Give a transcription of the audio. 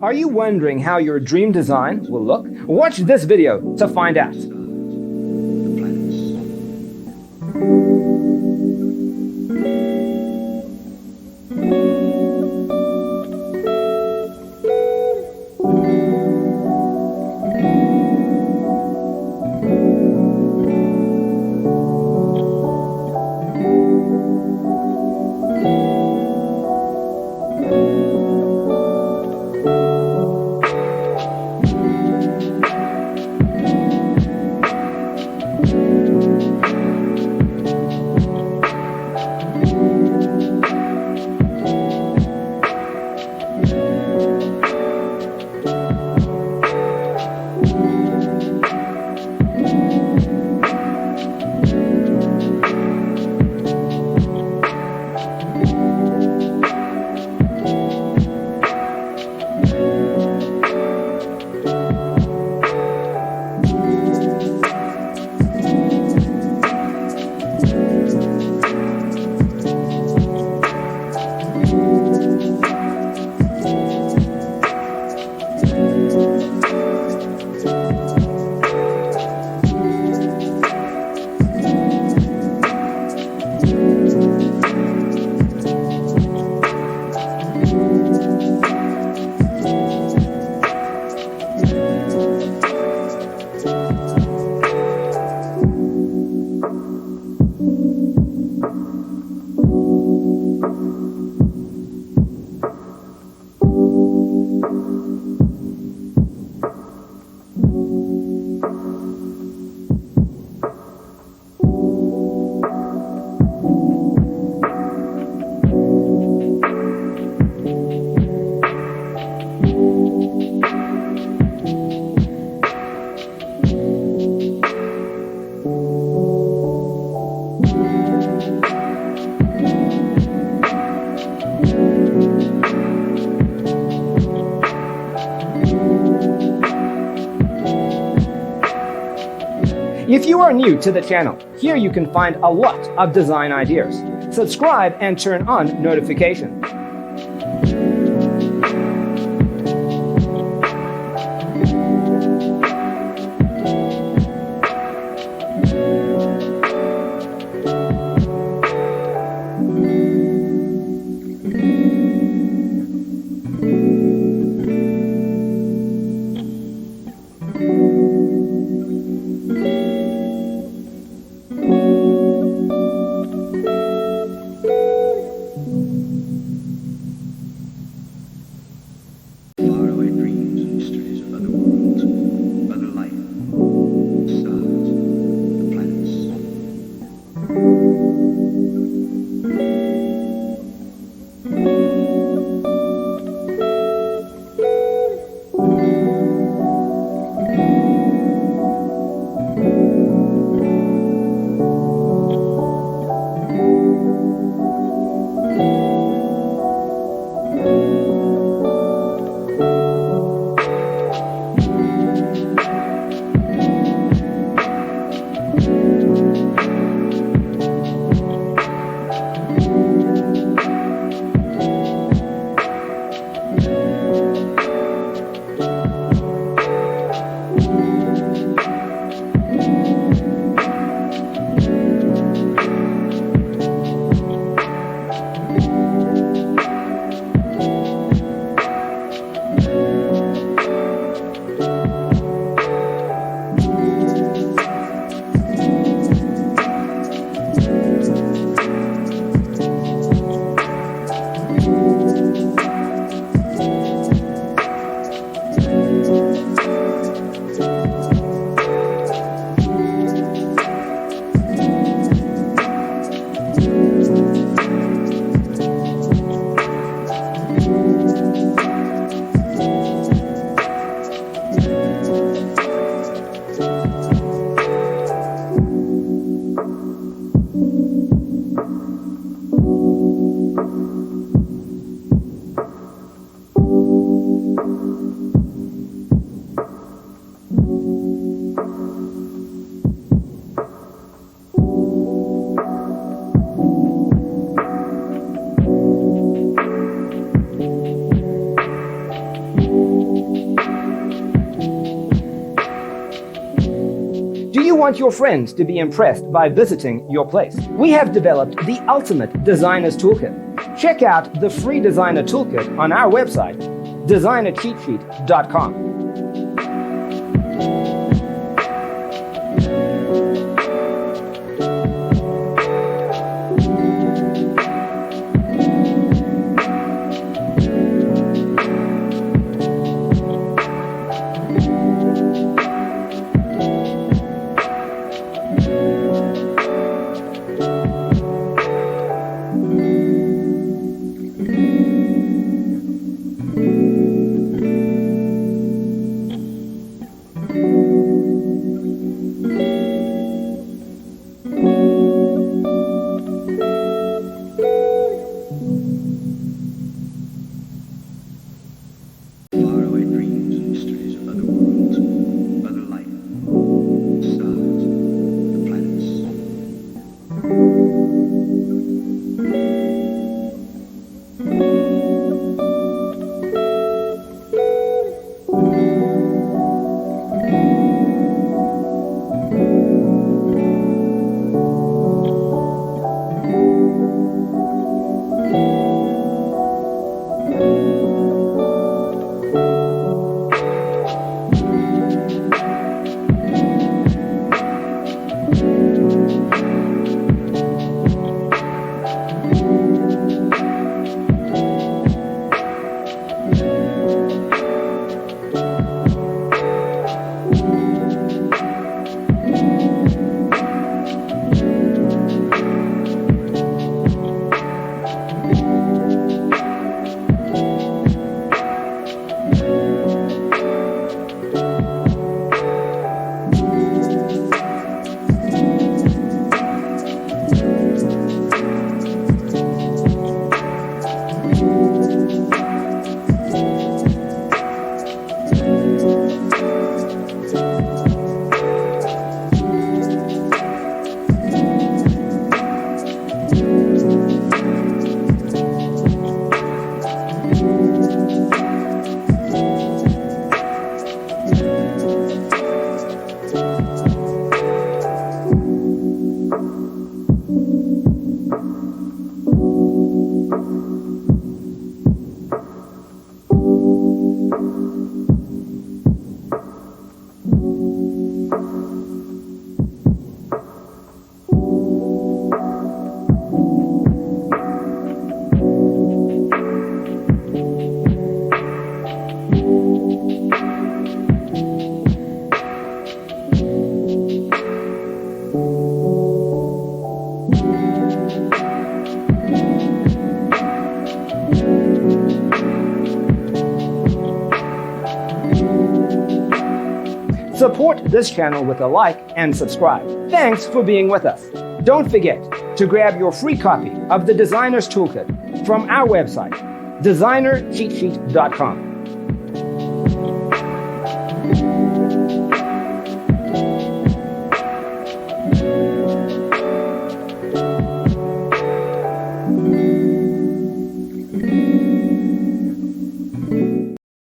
Are you wondering how your dream design will look? Watch this video to find out. If you are new to the channel, here you can find a lot of design ideas. Subscribe and turn on notifications. Do you want your friends to be impressed by visiting your place? We have developed the ultimate designer's toolkit. Check out the free designer toolkit on our website, designercheatsheet.com. Faraway dreams and mysteries of other worlds, other life, stars, the planets. Support this channel with a like and subscribe. Thanks for being with us. Don't forget to grab your free copy of the Designer's Toolkit from our website, designercheatsheet.com.